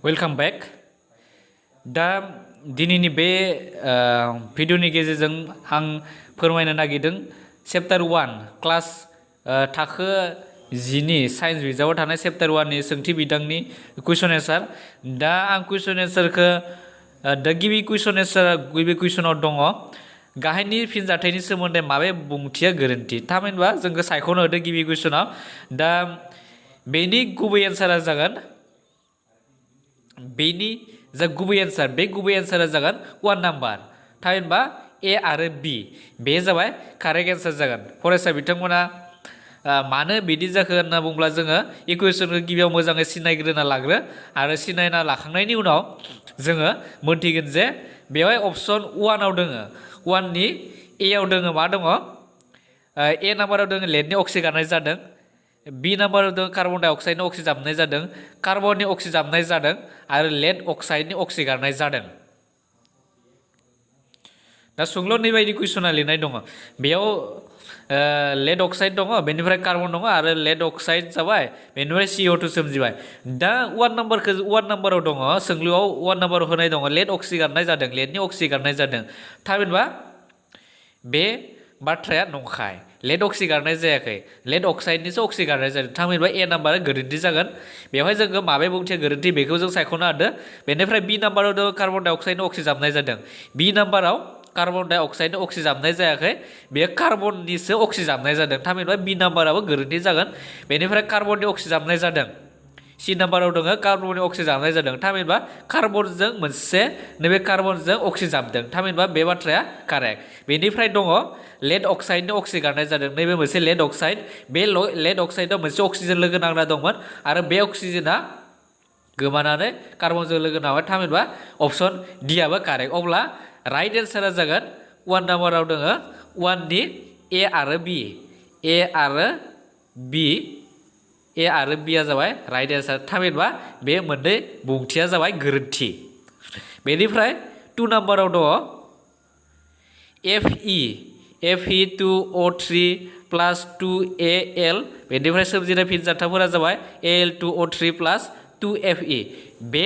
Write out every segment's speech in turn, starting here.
welcome back दा दिनैनि बे भिडिअनि गेजेरजों आं फोरमायनो नागिरदों चैप्टार 1 क्लास थाखो 10नि साइन्स बिजाबाव थानाय चैप्टार 1नि सोंथि बिदांनि कुइसन एन्सार दा आं कुइसन एन्सारखौ दा गिबि कुइसनाव दङ गाहायनि फिनजाथायनि सोमोन्दै माबे बुंथिया गोरोन्थि थामहिनबा जोंखौ सायख'नो होदों गिबि कुइसनाव दा बेनि गुबै एन्सारा जागोन बेनि जा गुबै एन्सार बे गुबै एन्सारा जागोन 1 नाम्बार थामहिनबा ए आरो बी बे जाबाय कारेक्ट एन्सार जागोन फरायसा बिथांमोना मानो बिदि जाखो होनना बुंब्ला जोङो इकुवेशनखौ गिबियाव मोजाङै सिनायग्रोना लाग्रो आरो सिनायना लाखांनायनि उनाव जोङो मोनथिगोन जे बेवहाय अप्शन 1 आव दोङो 1 नि ए आव दोङो मा दङ ए नाम्बाराव दोङो लेडनि अक्सिगारनाय जादों बी नाम्बाराव दङ कार्बन डाइ अक्साइडनि अक्सिजाबनाय जादों कार्बननि अक्सिजाबनाय जादों आरो लेड अक्साइडनि अक्सिगारनाय जादों दा सुंल' बायदि कुइसना लिरनाय दङ बेयाव लेड अक्साइड दङ बेनिफ्राय कार्बन दङ आरो लेड अक्साइड जाबाय बेनिफ्राय CO2 सोमजिबाय दा 1 नाम्बाराव दङ सोंलुआव 1 नाम्बाराव होनाय दङ लेड अक्सिगारनाय जादों लेडनि अक्सिगारनाय जादों थामहिनबा बे बाथ्राया नंखाय लेड अक्सिगारनाय जायाखै लेड अक्साइडनिसो अक्सिगारनाय जादों थामहिनबा ए नाम्बारा गोरोन्थि जागोन बेवहाय जोङो माबे बुंथिया गोरोन्थि बेखौ जों सायख'नो हादों बेनिफ्राय बी नाम्बाराव दङ कार्बन डाइ अक्साइडनि अक्सिजाबनाय जादों बी नाम्बाराव कार्बन डाइ अक्साइडनि अक्सिजाबनाय जायाखै बेयो कार्बननिसो अक्सिजाबनाय जादों थामहिनबा बी नाम्बाराबो गोरोन्थि जागोन बेनिफ्राय कार्बननि अक्सिजाबनाय जादों सी नाम्बाराव दङ कार्बननि अक्सिजाबनाय जादों थामहिनबा कार्बनजों मोनसे नैबे कार्बनजों अक्सिजाबदों थामहिनबा बे बाथ्राया कारेक्ट बेनिफ्राय दङ लेड अक्साइडनि अक्सिगारनाय जादों नैबे मोनसे लेड अक्साइड बे लेड अक्साइडआव मोनसे अक्सिजेन लोगो नांना दंमोन आरो बे अक्सिजेना गोमानानै कार्बनजों लोगो नांबाय थामहिनबा अप्शन डि आबो कारेक्ट अब्ला राइट एन्सारा जागोन 1 नाम्बाराव दङ 1 नि ए आरो बिआ जाबाय राइट एन्सार थामहिनबा बे मोननै बुंथिया जाबाय गोरोन्थि बेनिफ्राय 2 नाम्बाराव दङ Fe2O3 प्लास 2Al बेनिफ्राय सोमजिनाय फिनजाथायफोरा जाबाय Al2O3 प्लास 2Fe बे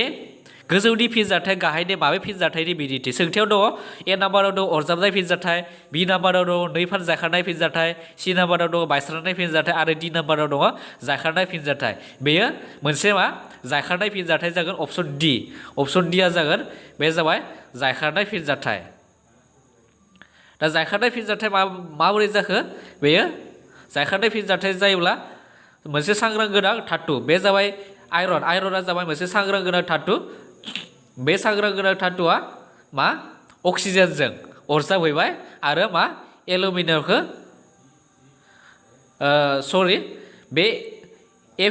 गोजौनि फिनजाथाय गाहायनि माबे फिनजाथायनि बिदिन्थि सोंथियाव दङ ए नाम्बाराव दङ अरजाबनाय फिनजाथाय बी नाम्बाराव दङ नै फान जाखारनाय फिनजाथाय सी नाम्बाराव दङ बायस्रानाय फिनजाथाय आरो डी नाम्बाराव दङ जाखारनाय फिनजाथाय बेयो मोनसे मा जाखारनाय फिनजाथाय जागोन अप्शन डि अप्शन डि आ जागोन बे जाबाय जाखारनाय फिनजाथाय दा जाखारनाय फिनजाथाय माबोरै जाखो बेयो जाखारनाय फिनजाथाय जायोब्ला मोनसे सांग्रां गोनां धातु बे जाबाय आयरना जाबाय मोनसे सांग्रां गोनां धातु बे सांग्रां गोनां धातुआ मा अक्सिजेनजों अरजाबहैबाय आरो मा एलुमिनियामखौ बे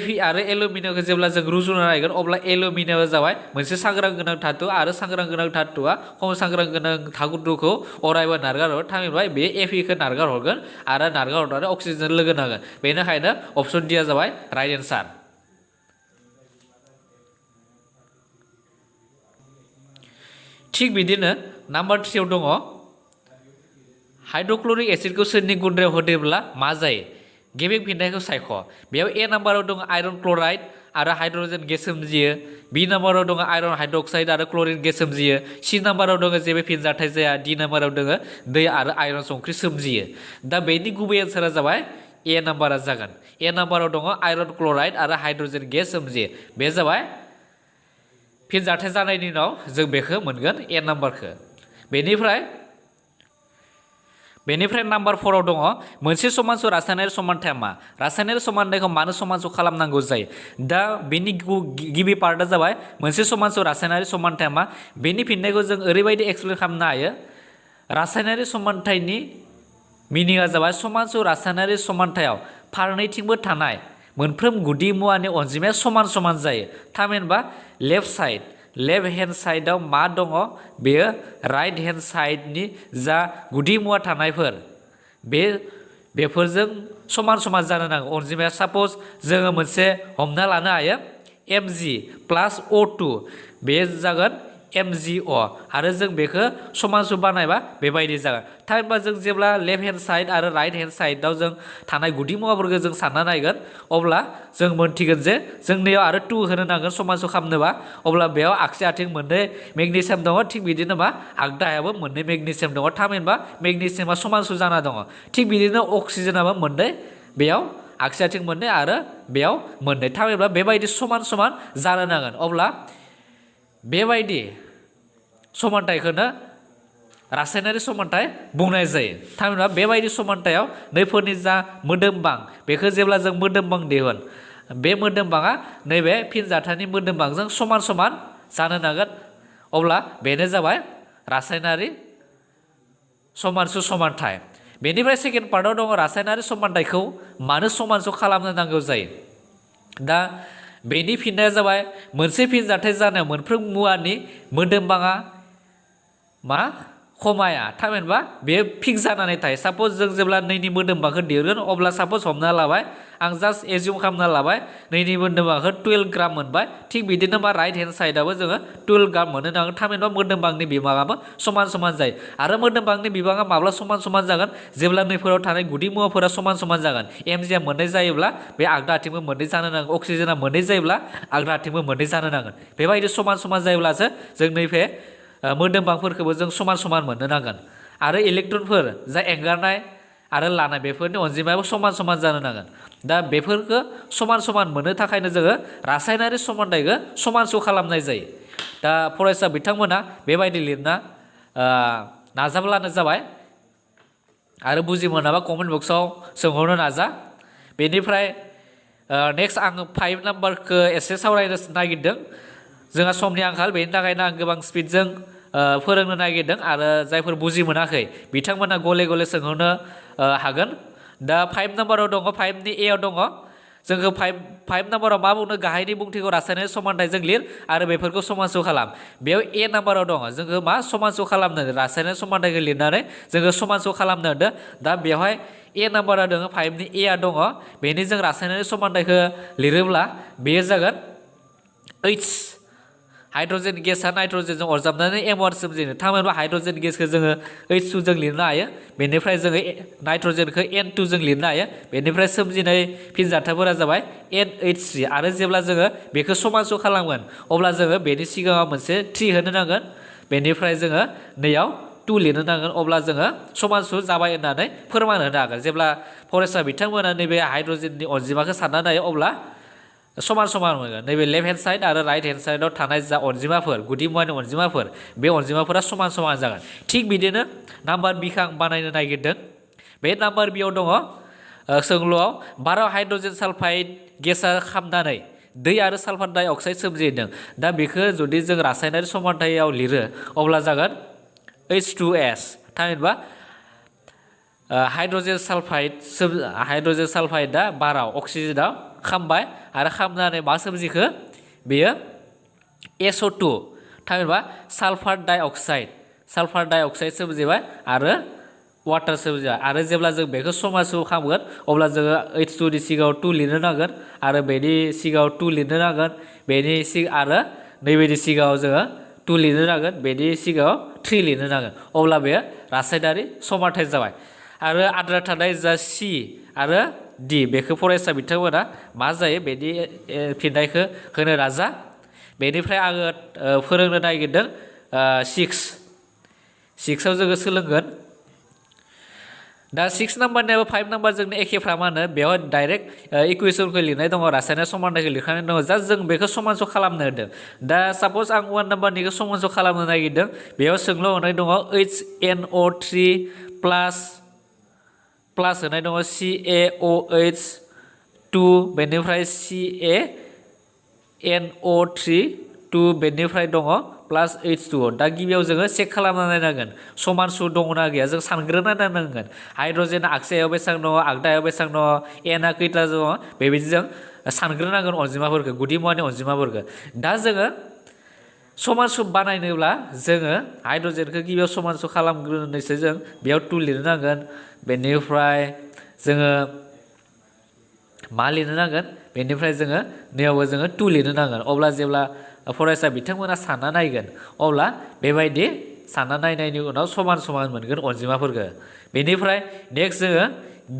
Fe आरो एलुमिनियामखौ जेब्ला जों रुजुना नायगोन अब्ला एलुमिनियामा जाबाय मोनसे सांग्रां गोनां धातु आरो सांग्रां गोनां धातुआ खम सांग्रां गोनां धातुखौ अरायबो नारगारहरो थामहिनबा बे Feखौ नारगार हरगोन आरो नारगार हरनानै अक्सिजेन लोगो नांगोन बेनिखायनो अप्शन डि आ जाबाय राइट एन्सार थिग बिदिनो नाम्बार 3 आव दङ हाइड्रक्लरिक एसिडखौ सोरनि गुन्द्रायाव होदेरब्ला मा जायो गिबि फिननायखौ सायख' बेयाव ए नाम्बाराव दङ आयरन क्लराइड आरो हाइड्रजेन गेस सोमजियो बी नाम्बाराव दङ आयरन हाइड्रक्साइड आरो क्लरिन गेस सोमजियो सी नाम्बाराव दङ जेबो फिनजाथाय जाया डी नाम्बाराव दङ दै आरो आयरन संख्रि सोमजियो दा बेनि गुबै एन्सारा जाबाय ए नाम्बारा जागोन ए नाम्बाराव दङ आयरन क्लराइड आरो हाइड्रजेन गेस सोमजियो बे जाबाय फिनजाथाय जानायनि उनाव जों बेखौ मोनगोन ए नाम्बारखौ बेनिफ्राय नाम्बार 4 आव दङ मोनसे समानस' रासायनारि समानथाया मा रासायनारि समानथायखौ मानो समानस' खालामनांगौ जायो दा बेनि गिबि पार्टआ जाबाय मोनसे समानस' रासायनारि समानथाया मा बेनि फिननायखौ जों ओरैबायदि एक्सप्लेन खालामनो हायो रासायनारि समानथायनि मिनिङा जाबाय समानस' रासायनारि समानथायाव फारनैथिंबो थानाय मोनफ्रोम गुदि मुवानि अनजिमाया समान समान जायो थामहिनबा लेफ्ट हेन्ड साइडआव मा दङ बेयो राइट हेन्ड साइडनि जा गुदि मुवा थानायफोर बेफोरजों समान समान जानो नांगौ अनजिमाया साप'ज जोङो मोनसे हमना लानो हायो Mg प्लास O2 बे जागोन MgO आरो जों बेखौ समानसु बानायबा बेबायदि जागोन थामहिनबा जों जेब्ला लेफ्ट हेन्ड साइड आरो राइट हेन्ड साइडआव जों थानाय गुदि मुवाफोरखौ जों सानना नायगोन अब्ला जों मोनथिगोन जे जोंनियाव आरो 2 होनो नांगोन समानसु खालामनोबा अब्ला बेयाव आगसि आथिं मोननै मेगनेसियाम दङ थिग बिदिनो मा आगदायावबो मोननै मेगनेसियाम दङ थामहिनबा मेगनेसियामा समानसु जाना दङ थिग बिदिनो अक्सिजेनाबो मोननै बेयाव आगसि आथिं मोननै आरो बेयाव मोननै थामहिनबा बेबायदि समान समान जानो नांगोन अब्ला बेबायदि समानथायखौनो रासायनारि समानथाय बुंनाय जायो थामहिनबा बेबायदि समानथायाव नैफोरनि जा मोदोमबां बेखौ जेब्ला जों मोदोमबां दिहुन बे मोदोमबाङा नैबे फिनजाथायनि मोदोमबांजों समान समान जानो नांगोन अब्ला बेनो जाबाय रासायनारि समानसु समानथाय बेनिफ्राय सेकेन्ड पार्टआव दङ रासायनारि समानथायखौ मानो समानसु खालामनो नांगौ जायो दा बेनि फिननाया जाबाय मोनसे फिनजाथाय जानायाव मोनफ्रोम मुवानि मोदोमबाङा मा खमाया थामहिनबा बे फिक्स जानानै थायो सापज जों जेब्ला नैनि मोदोमबांखौ दिहुनगोन अब्ला सापज हमना लाबाय आं जास्ट एजिउम खालामना लाबाय नैनि मोदोमबांखौ 12 ग्राम मोनबाय थिग बिदिनो मा राइट हेन्ड साइडआवबो जोङो 12 ग्राम मोननो नांगोन थामहिनबा मोदोमबांनि बिबाङाबो समान समान जायो आरो मोदोमबांनि बिबाङा माब्ला समान समान जागोन जेब्ला नैफोराव थानाय गुदि मुवाफोरा समान समान जागोन एमजिया मोननै जायोब्ला बे आगदा आथिंबो मोननै जानो नांगोन अक्सिजेना मोननै जायोब्ला आगदा आथिंबो मोननै जानो नांगोन बेबायदि समान समान जायोब्लासो जों नैबे मोदोमबांफोरखौबो जों समान समान मोननो नांगोन आरो इलेक्ट्रनफोर जा एंगारनाय आरो लानाय बेफोरनि अनजिमायाबो समान समान जानो नांगोन दा बेफोरखौ समान समान मोननो थाखायनो जोङो रासायनारि समानथायखौ समानसु खालामनाय जायो दा फरायसा बिथांमोना बेबायदि लिरना नाजाब्लानो जाबाय आरो बुजि मोनाबा कमेन्ट बक्सआव सोंहरनो नाजा बेनिफ्राय नेक्स्ट आङो 5 नाम्बारखौ एसे सावरायनो नागिरदों जोंहा समनि आंखाल बेनि थाखायनो आं गोबां स्पिडजों फोरोंनो नागिरदों आरो जायफोर बुजि मोनाखै बिथांमोना गले गले सोंहरनो हागोन दा 5 नाम्बाराव दङ 5नि ए आव दङ जोंखौ 5 नाम्बाराव मा बुंनो गाहायनि बुंथिखौ रासायनारि समानथायजों लिर आरो बेफोरखौ समानसु खालाम बेयाव ए नाम्बाराव दङ जोंखौ मा समानसु खालामनो रासायनारि समानथायखौ लिरनानै जोङो समानसु खालामनो होदों दा बेवहाय ए नाम्बारा दङ 5नि ए आ दङ बेनि जों रासायनारि समानथायखौ लिरोब्ला बेयो जागोन H हाइड्रोजेन गेसआ नाइट्रोजेनजों अरजाबनानै M1 सोमजिनो थामहिनबा हाइड्रोजेन गेसखौ जोङो H2 जों लिरनो हायो बेनिफ्राय जोङो नाइट्रोजेनखौ N2 जों लिरनो हायो बेनिफ्राय सोमजिनाय फिनजाथायफोरा जाबाय NH3 आरो जेब्ला जोङो बेखौ समानसु खालामगोन अब्ला जोङो बेनि सिगाङाव मोनसे 3 होनो नांगोन बेनिफ्राय जोङो नैयाव 2 लिरनो नांगोन अब्ला जोङो समानसु जाबाय होननानै फोरमान होनो हागोन जेब्ला फरायसा बिथांमोना नैबे हाइड्रोजेननि अनजिमाखौ सानना नायो अब्ला समान समान मोनगोन नैबे लेफ्ट हेन्ड साइड आरो राइट हेन्ड साइडआव थानाय जा अनजिमाफोर गुदि मुवानि अनजिमाफोर बे अनजिमाफोरा समान समान जागोन थिग बिदिनो नाम्बार बिखौ आं बानायनो नागिरदों बे नाम्बार बियाव दङ सोंलुआव बाराव हाइड्रोजेन सालफाइड गेसआ खामनानै दै आरो सालफार डाइ अक्साइड सोमजिहोदों दा बेखौ जुदि जों रासायनारि समानथायाव लिरो अब्ला जागोन H2S थामहिनबा हाइड्रोजेन सालफाइडआ बाराव अक्सिजेनाव खामबाय आरो खामनानै मा सोमजिखो बेयो SO2 थामहिनबा सालफार डाइ अक्साइड सोमजिबाय आरो वाटार सोमजिबाय आरो जेब्ला जों बेखौ समानसु खालामगोन अब्ला जोङो H2 नि सिगाङाव 2 लिरनो नांगोन आरो बेनि सिगाङाव 2 लिरनो नांगोन आरो नैबेनि सिगाङाव जोङो 2 लिरनो नांगोन बेनि सिगाङाव 3 लिरनो नांगोन अब्ला बेयो रासायनारि समानथाय जाबाय आरो आद्रा थानाय जा C आरो D बेखौ फरायसा बिथांमोना मा जायो बेनि फिननायखौ होनो नाजा बेनिफ्राय आङो फोरोंनो नागिरदों 6आव जोङो सोलोंगोन दा 6 नाम्बारनियाबो 5 नाम्बारजोंनो एखेफ्रामानो बेवहाय डाइरेक्ट इकुवेसनखौ लिरनाय दङ रासायनारि समानथायखौ लिरखानाय दङ जास्ट जों बेखौ समानसु खालामनो होदों दा सापज आं 1 नाम्बारनिखौ समानसु खालामनो नागिरदों बेयाव सोंलु होनाय दङ HNO3 प्लास होनाय दङ CaOH2 बेनिफ्राय CaNO3 बेनिफ्राय दङ प्लास H2O दा गिबियाव जोङो चेक खालामना नायनांगोन समानसु दङना गैया जों सानग्रोना नायनांगोन हाइड्रोजेना आगसियाव बेसेबां दङ आगदायाव बेसेबां दङ एनआ खैथा दङ बेबायदि जों सानग्रोनांगोन अनजिमाफोरखौ गुदि मुवानि अनजिमाफोरखौ दा जोङो समानसु बानायनोब्ला जोङो हाइड्रोजेनखौ गिबियाव समानसु खालामग्रोनोसो जों बेयाव 2 लिरनो नांगोन बेनिफ्राय जोङो मा लिरनो नांगोन बेनिफ्राय जोङो नैयावबो जोङो 2 लिरनो नांगोन अब्ला जेब्ला फरायसा बिथांमोना सानना नायगोन अब्ला बेबायदि सानना नायनायनि उनाव समान समान मोनगोन अनजिमाफोरखौ बेनिफ्राय नेक्स्ट जोङो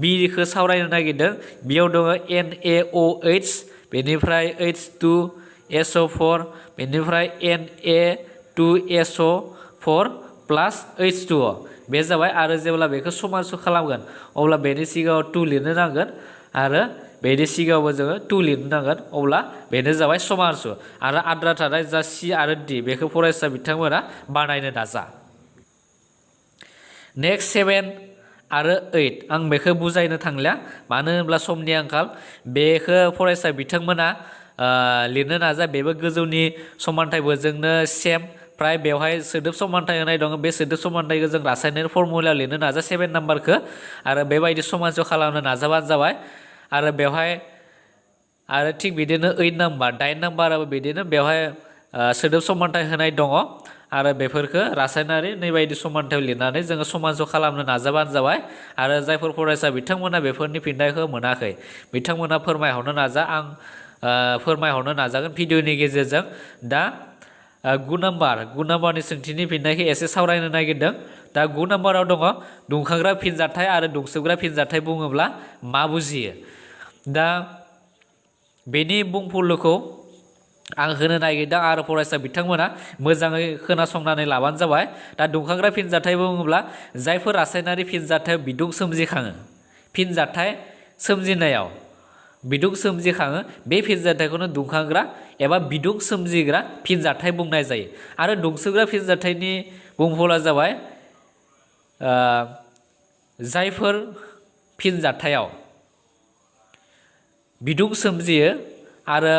बिखौ सावरायनो नागिरदों बेयाव दङ NaOH बेनिफ्राय H2SO4 बेनिफ्राय Na2SO4 प्लास H2O बे जाबाय आरो जेब्ला बेखौ समान खालामगोन अब्ला बेनि सिगाङाव 2 लिरनो नांगोन आरो बेनि सिगाङावबो जोङो 2 लिरनो नांगोन अब्ला बेनो जाबाय समानसु आरो आद्रा थानाय जा C आरो D बेखौ फरायसा बिथांमोना बानायनो नाजा नेक्स्ट 7 आरो 8 आं बेखौ बुजायनो थांलिया मानो होनब्ला समनि आंखाल बेखौ फरायसा बिथांमोना लिरनो नाजा बेबो गोजौनि समानथाइफोरजोंनो सेम प्राय बेवहाय सोदोब समानथाइ होनाय दङ बे सोदोब समानथाइखौ जों रासायनारि फर्मुलायाव लिरनो नाजा 7 नाम्बारखौ आरो बेबायदि समानसो खालामनो नाजाबानो जाबाय आरो बेवहाय आरो थिग बिदिनो 8 नाम्बार 8 नाम्बाराबो बिदिनो बेवहाय सोदोब समानथाइ होनाय दङ आरो बेफोरखौ रासायनारि नैबायदि समानथायाव लिरनानै जोङो समानसो खालामनो नाजाबानो जाबाय आरो जायफोर फरायसा बिथांमोना बेफोरनि फिननायखौ मोनाखै बिथांमोना फोरमायहरनो नाजा आं फोरमायहरनो नाजागोन भिडिअनि गेजेरजों दा 9 नाम्बारनि सोंथिनि फिननायखौ एसे सावरायनो नागिरदों दा 9 नाम्बाराव दङ दुंखांग्रा फिनजाथाय आरो दुंसोबग्रा फिनजाथाय बुङोब्ला मा बुजियो दा बेनि बुंफुरलुखौ आं होनो नागिरदों आरो फरायसा बिथांमोना मोजाङै खोनासंनानै लाबानो जाबाय दा दुंखांग्रा फिनजाथाय बुङोब्ला जायफोर रासायनारि फिनजाथायाव बिदुं सोमजिखाङो फिनजाथाय सोमजिनायाव बिदुं सोमजिखाङो बे फिनजाथायखौनो दुंखांग्रा एबा बिदुं सोमजिग्रा फिनजाथाय बुंनाय जायो आरो दुंसोग्रा फिनजाथायनि बुंफुरलुआ जाबाय जायफोर फिनजाथायाव बिदुं सोमजियो आरो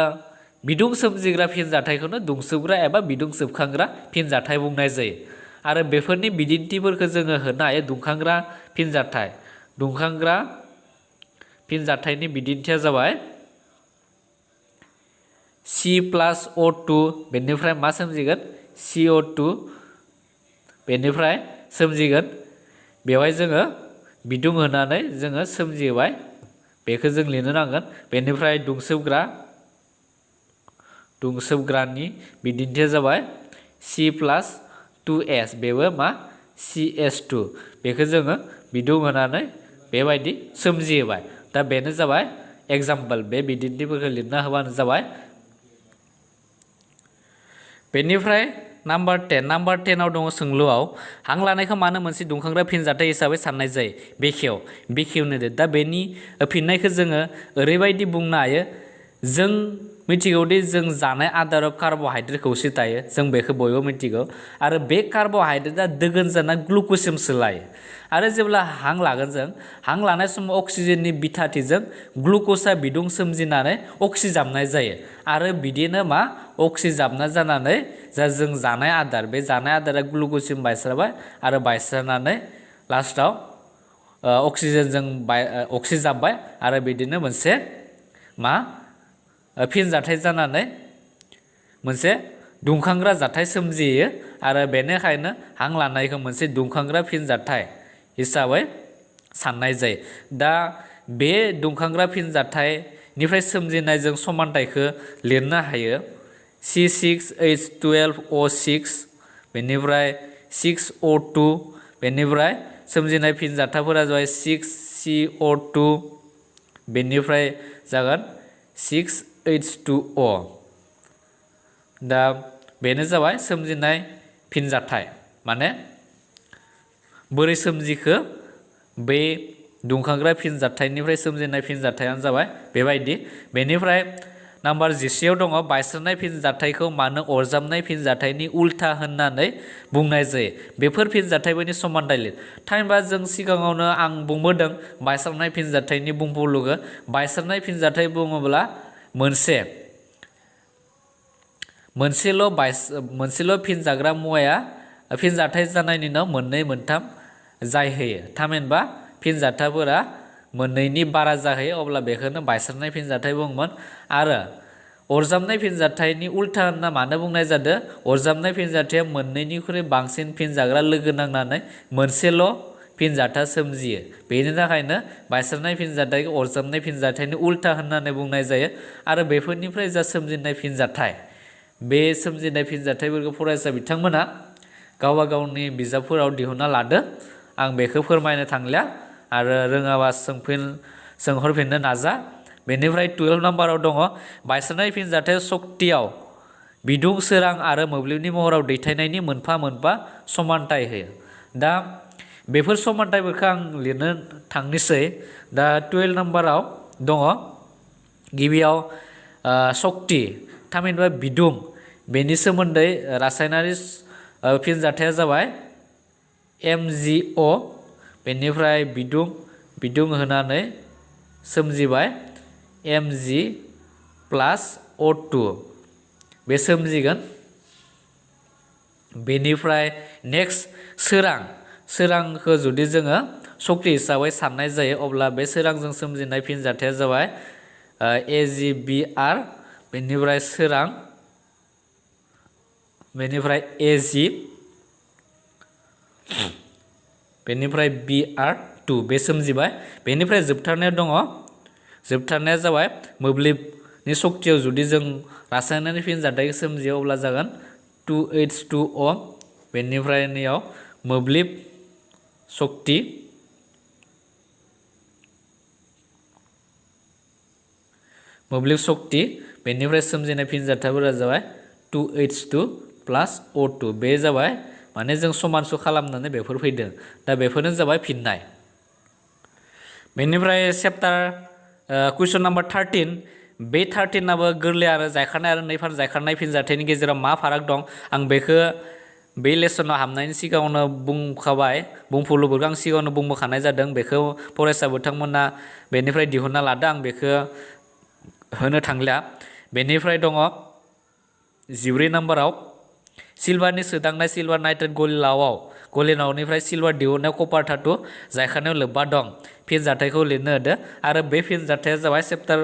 बिदुं सोमजिग्रा फिनजाथायखौनो दुंसोबग्रा एबा बिदुं सोबखांग्रा फिनजाथाय बुंनाय जायो आरो बेफोरनि बिदिन्थिफोरखौ जोङो होनो हायो दुंखांग्रा फिनजाथायनि बिदिन्थिया जाबाय C+O2 बेनिफ्राय मा सोमजिगोन CO2 बेनिफ्राय सोमजिगोन बेवहाय जोङो बिदुं होनानै जोङो सोमजिबाय बेखौ जों लिरनो नांगोन बेनिफ्राय दुंसोबग्रानि बिदिन्थिया जाबाय C+2S बेबो मा CS2 बेखौ जोङो बिदुं होनानै बेबायदि सोमजिहोबाय दा बेनो जाबाय एग्जाम्पल बे बिदिन्थिफोरखौ लिरना होबानो जाबाय बेनिफ्राय नाम्बार 10आव दङ सोंलुआव हां लानायखौ मानो मोनसे दुंखांग्रा फिनजाथाय हिसाबै साननाय जायो बेखेवनो दे दा बेनि फिननायखौ जोङो ओरैबायदि बुंनो हायो जों मिथिगौदि जों जानाय आदाराव कार्बहाइड्रेट खौसे थायो जों बेखौ बयबो मिथिगौ आरो बे कार्बहाइड्रेटआ दोगोन जाना ग्लुक'जसिम सोलायो आरो जेब्ला हां लागोन जों हां लानाय समाव अक्सिजेननि बिथाथिजों ग्लुक'जआ बिदुं सोमजिनानै अक्सिजाबनाय जायो आरो बिदिनो मा अक्सिजाबना जानानै जा जों जानाय आदार बे जानाय आदारा ग्लुक'जसिम बायस्राबाय आरो बायस्रानानै लास्टाव अक्सिजेनजों अक्सिजाबबाय आरो बिदिनो मोनसे मा फिनजाथाय जानानै मोनसे दुंखांग्रा जाथाय सोमजियो आरो बेनिखायनो हां लानायखौ मोनसे दुंखांग्रा फिनजाथाय हिसाबै साननाय जायो दा बे दुंखांग्रा फिनजाथायनिफ्राय सोमजिनाय जों समानथायखौ लिरनो हायो C6H12O6 बेनिफ्राय 6O2 बेनिफ्राय सोमजिनाय फिनजाथायफोरा जाबाय 6CO2 बेनिफ्राय जागोन 6H2O दा बेनो जाबाय सोमजिनाय फिनजाथाय माने बोरै सोमजिखो बे दुंखांग्रा फिनजाथायनिफ्राय सोमजिनाय फिनजाथायानो जाबाय बेबायदि बेनिफ्राय नाम्बार 10 दङ बायस्रानाय फिनजाथायखौ मानो अरजाबनाय फिनजाथायनि उल्था होननानै बुंनाय जायो बेफोर फिनजाथायफोरनि समानथाय लिर थामहिनबा जों सिगाङावनो आं बुंबोदों बायस्रानाय फिनजाथायनि बुंफुरलुखौ बायस्रानाय फिनजाथाय बुङोब्ला मोनसेल' फिनजाग्रा मुवाया फिनजाथाय जानायनि उनाव मोननै मोनथाम जाहैयो थामहिनबा फिनजाथायफोरा मोननैनि बारा जाहैयो अब्ला बेखौनो बायस्रानाय फिनजाथाय बुङोमोन आरो अरजाबनाय फिनजाथायनि उल्था होनना मानो बुंनाय जादों अरजाबनाय फिनजाथाया मोननैनिख्रुइ बांसिन फिनजाग्रा लोगो नांनानै मोनसेल' फिनजाथाय सोमजियो बेनि थाखायनो बायस्रानाय फिनजाथायखौ अरजाबनाय फिनजाथायनि उल्था होननानै बुंनाय जायो आरो बेफोरनिफ्राय जा सोमजिनाय फिनजाथाय बे सोमजिनाय फिनजाथायफोरखौ फरायसा बिथांमोना गावबा गावनि बिजाबफोराव दिहुनना लादो आं बेखौ फोरमायनो थांलिया आरो रोङाबा सोंहरफिननो नाजा बेनिफ्राय 12 नाम्बाराव दङ बायस्रानाय फिनजाथाय सक्तियाव बिदुं सोरां आरो मोब्लिबनि महराव दैथायनायनि मोनफा मोनफा समानथाय होयो दा बेफोर समानथायफोरखौ आं लिरनो थांनोसै दा 12 नाम्बाराव दङ गिबियाव सक्ति थामहिनबा बिदुं बेनि सोमोन्दै रासायनारि फिनजाथाया जाबाय MgO बेनिफ्राय बिदुं होनानै सोमजिबाय Mg प्लास O2 बे सोमजिगोन बेनिफ्राय नेक्स्ट सोरांखौ जुदि जोङो सक्ति हिसाबै साननाय जायो अब्ला बे सोरांजों सोमजिनाय फिनजाथाया जाबाय AgBr बेनिफ्राय सोरां बेनिफ्राय Ag बेनिफ्राय Br2 बे सोमजिबाय बेनिफ्राय जोबथारनाया जाबाय मोब्लिबनि सक्तियाव जुदि जों रासायनारि फिनजाथाय सोमजियो अब्ला जागोन 2H2O बेनिफ्राय नैयाव मोब्लिब सक्ति बेनिफ्राय सोमजिनाय फिनजाथायफोरा जाबाय 2H2 प्लास O2 बे जाबाय माने जों समानसु खालामनानै बेफोर फैदों दा बेफोरनो जाबाय फिननाय बेनिफ्राय चेप्टार कुइसन नाम्बार 13 बे 13आबो गोरलै आरो जायखारनाय आरो नैफार जायखारनाय फिनजाथायनि गेजेराव मा फाराग दं आं बेखौ बे लेसनाव हाबनायनि सिगाङावनो बुंफुरलुफोरखौ आं सिगाङावनो बुंबोखानाय जादों बेखौ फरायसा बिथांमोना बेनिफ्राय दिहुनना लादों आं बेखौ होनो थांलिया बेनिफ्राय दङ 14 नाम्बाराव सिलभारनि सोदांनाय सिलभार नाइट्रेट गलिनायावनिफ्राय सिलभार दिहुननायाव कपार धातु जायखारनायाव लोब्बा दं फिनजाथायखौ लिरनो होदो आरो बे फिनजाथाया जाबाय चेप्टार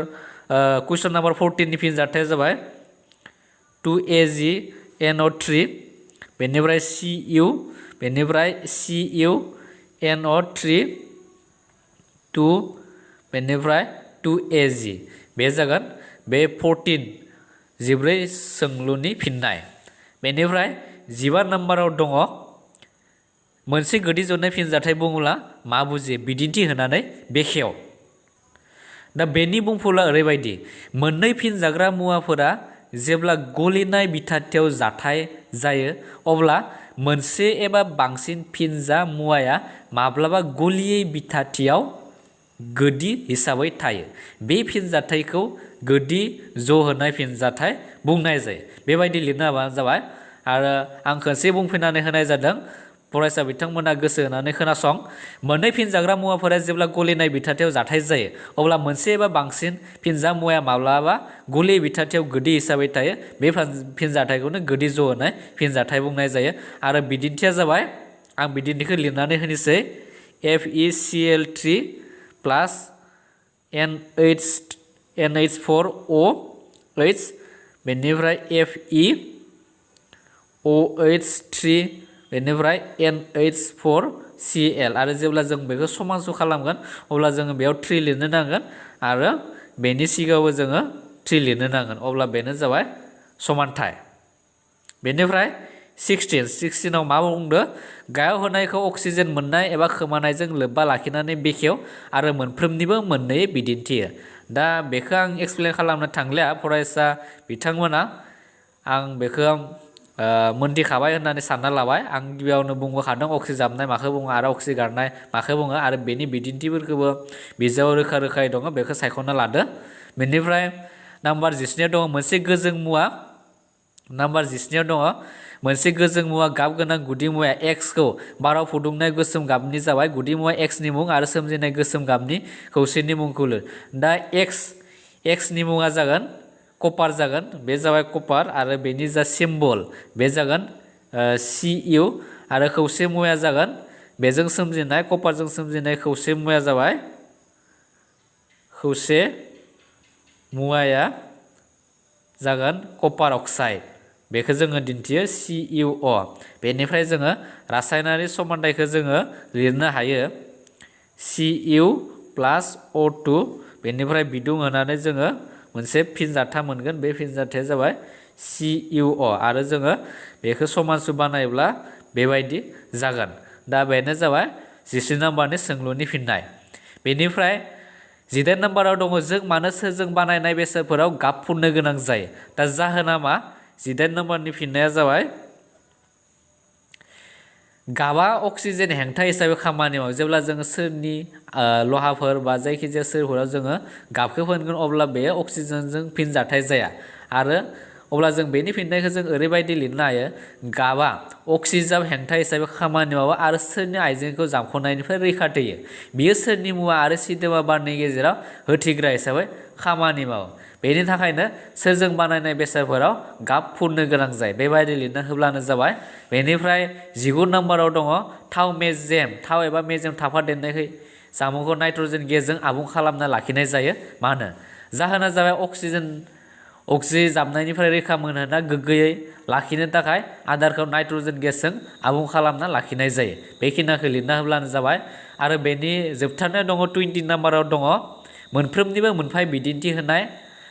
कुइसन नाम्बार 14 नि फिनजाथाया जाबाय 2AgNO3 बेनिफ्राय Cu बेनिफ्राय CuNO3 2 बेनिफ्राय 2Ag बे जागोन बे 14 सोंलुनि फिननाय बेनिफ्राय 15 नाम्बाराव दङ मोनसे गोदै जनाय फिनजाथाय बुङोब्ला मा बुजियो बिदिन्थि होनानै बेखेव दा बेनि बुंफुरलुआ ओरैबायदि मोननै फिनजाग्रा मुवाफोरा जेब्ला गलिनाय बिथाथियाव जाथाय जायो अब्ला मोनसे एबा बांसिन फिनजा मुवाया माब्लाबा गलियै बिथाथियाव गोदि हिसाबै थायो बे फिनजाथायखौ गोदि जहोनाय फिनजाथाय बुंनाय जायो बेबायदि लिरनो हाबानो जाबाय आरो आं खनसे बुंफिननानै होनाय जादों फरायसा बिथांमोना गोसो होनानै खोनासं मोननै फिनजाग्रा मुवाफोरा जेब्ला गलिनाय बिथाथियाव जाथाय जायो अब्ला मोनसे एबा बांसिन फिनजा मुवाया माब्लाबा गलियै बिथाथियाव गोदि हिसाबै थायो बे फिनजाथायखौनो गोदि जहोनाय फिनजाथाय बुंनाय जायो आरो बिदिन्थिया जाबाय आं बिदिन्थिखौ लिरनानै होनोसै FeCl3 प्लास NH4OH बेनिफ्राय FeOH3 बेनिफ्राय NH4Cl आरो जेब्ला जों बेखौ समानसु खालामगोन अब्ला जोङो बेयाव 3 लिरनो नांगोन आरो बेनि सिगाङावबो जोङो 3 लिरनो नांगोन अब्ला बेनो जाबाय समानथाय बेनिफ्राय 16आव मा बुंदो गाहायाव होनायखौ अक्सिजेन मोननाय एबा खोमानायजों लोब्बा लाखिनानै बेखेव आरो मोनफ्रोमनिबो मोननै बिदिन्थि दा बेखौ आं एक्सप्लेन खालामनो थांलिया फरायसा बिथांमोना आं बेखौ मोनथिखाबाय होननानै सानना लाबाय आं गिबियावनो बुंबोखादों अक्सिजाबनाय माखौ बुङो आरो अक्सिगारनाय माखौ बुङो आरो बेनि बिदिन्थिफोरखौबो बिजाबाव रोखा-रोखायै दङ बेखौ सायख'ना लादो बेनिफ्राय नाम्बार 19 दङ मोनसे गोजों मुवा नाम्बार 19 दङ मोनसे गोजों मुवा गाब गोनां गुदि मुवा Xखौ बाराव फुदुंनाय गोसोम गाबनि जाबाय गुदि मुवा Xनि मुं आरो सोमजिनाय गोसोम गाबनि खौसेनि मुंखौ लिर दा Xनि मुङा जागोन कपार जागोन बे जाबाय कपार आरो बेनि जा सिम्बल बे जागोन Cu आरो खौसे मुवाया जागोन बेजों सोमजिनाय कपारजों सोमजिनाय खौसे मुवाया जाबाय खौसे मुवाया जागोन कपार अक्साइड बेखौ जोङो दिन्थियो CuO बेनिफ्राय जोङो रासायनारि समानथायखौ जोङो लिरनो हायो Cu प्लास O2 बेनिफ्राय बिदुं होनानै जोङो मोनसे फिनजाथा मोनगोन बे फिनजाथाया जाबाय CUO आरो जोङो बेखौ समानसु बानायोब्ला बेबायदि जागोन दा बेनो जाबाय 14 नाम्बारनि सोंलुनि फिननाय बेनिफ्राय 18 नाम्बाराव दङ जों मानो सोरजों बानायनाय बेसादफोराव गाब फुननो गोनां जायो दा जाहोना मा 18 नाम्बारनि फिननाया जाबाय गाबा अक्सिजेन हेंथा हिसाबै खामानि मावो जेब्ला जोङो सोरनि लहाफोर बा जायखिजाया सोरफोराव जोङो गाबखौ फोनगोन अब्ला बे अक्सिजेनजों फिनजाथाय जाया आरो अब्ला जों बेनि फिननायखौ जों ओरैबायदि लिरनो हायो गाबा अक्सिजेन हेंथा हिसाबै खामानि मावो आरो सोरनि आइजेंखौ जामख'नायनिफ्राय रैखाथि होयो बियो सोरनि मुवा आरो सिदोमा बारनि गेजेराव होथिग्रा हिसाबै खामानि मावो बेनि थाखायनो सोरजों बानायनाय बेसादफोराव गाब फुननो गोनां जायो बेबायदि लिरना होब्लानो जाबाय बेनिफ्राय 19 नाम्बाराव दङ थाव एबा मेजेम थाफादेरनायखौ जामुंखौ नाइट्रजेन गेसजों आबुं खालामना लाखिनाय जायो मानो जाहोना जाबाय अक्सिजेन जामनायनिफ्राय रैखा मोनहोना गोग्गोयै लाखिनो थाखाय आदारखौ नाइट्रजेन गेसजों आबुं खालामना लाखिनाय जायो बेखिनिखौ लिरना होब्लानो जाबाय आरो बेनि जोबथारनायाव दङ 20 नाम्बाराव दङ मोनफ्रोमनिबो मोनफा बिदिन्थि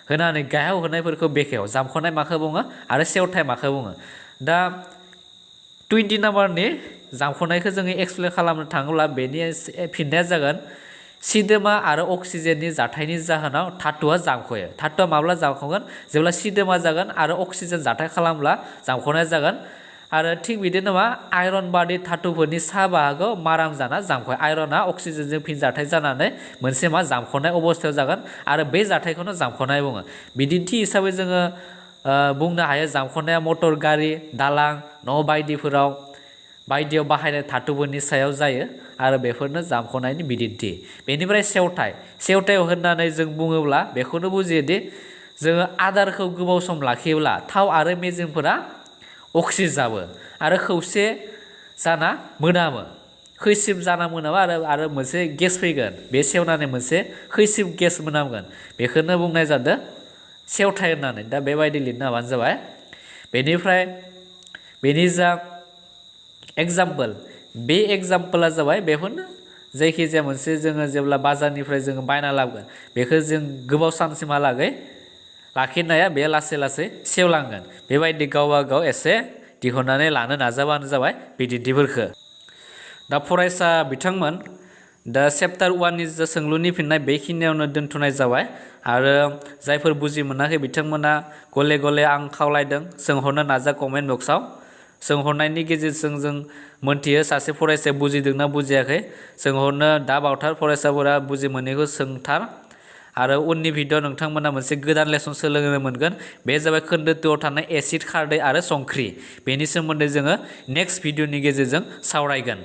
होनानै गाहायाव होनायफोरखौ बेखेव जामख'नाय माखौ बुङो आरो सेवथाय माखौ बुङो दा 20 नाम्बारनि जामख'नायखौ जोङो एक्सप्लेन खालामनो थाङोब्ला बेनि फिननाया जागोन सिदोमा आरो अक्सिजेननि जाथायनि जाहोनाव धातुआ जामख'यो धातुआ माब्ला जामख'गोन जेब्ला सिदोमा जागोन आरो अक्सिजेन जाथाय खालामब्ला जामख'नाया जागोन आरो थिग बिदिनो मा आयरन बादि धातुफोरनि सा बाहागोआव माराम जाना जामख'यो आयरना अक्सिजेनजों फिनजाथाय जानानै मोनसे मा जामख'नाय अबस्थायाव जागोन आरो बे जाथायखौनो जामख'नाय बुङो बिदिन्थि हिसाबै जोङो बुंनो हायो जामख'नाया मटर गारि दालां न' बायदियाव बाहायनाय धातुफोरनि सायाव जायो आरो बेफोरनो जामख'नायनि बिदिन्थि बेनिफ्राय सेवथाय होननानै जों बुङोब्ला बेखौनो बुजियोदि जोङो आदारखौ गोबाव सम लाखियोब्ला थाव आरो मेजेमफोरा अक्सिजाबो आरो खौसे जाना मोनामो खैसिब जाना मोनामो आरो मोनसे गेस फैगोन बे सेवनानै मोनसे खैसिब गेस मोनामगोन बेखौनो बुंनाय जादों सेवथाय होननानै दा बेबायदि लिरनो हाबानो जाबाय बेनिफ्राय बेनि जा एग्जाम्पल बे एग्जाम्पला जाबाय बेफोरनो जायखिजाया मोनसे जोङो जेब्ला बाजारनिफ्राय जोङो बायना लाबोगोन बेखौ जों गोबाव सानसिमहालागै लाखिनाया बे लासै लासै सेवलांगोन बेबायदि गावबा गाव एसे दिहुननानै लानो नाजाबानो जाबाय बिदिन्थिफोरखौ दा फरायसा बिथांमोन दा चेप्टार 1नि जा सोंलुनि फिननाय बेखिनियावनो दोनथ'नाय जाबाय आरो जायफोर बुजि मोनाखै बिथांमोना गले गले आं खावलायदों सोंहरनो नाजा कमेन्ट बक्सआव सोंहरनायनि गेजेरजों जों मोनथियो सासे फरायसाया बुजिदोंना बुजियाखै सोंहरनो दा बावथार फरायसाफोरा बुजि मोनैखौ सोंथार आरो उननि भिडिअ नोंथांमोना मोनसे गोदान लेसन सोलोंनो मोनगोन बे जाबाय खोन्दो 2आव थानाय एसिड खारदै आरो संख्रि बेनि सोमोन्दै जोङो नेक्स्ट भिडिअनि गेजेरजों सावरायगोन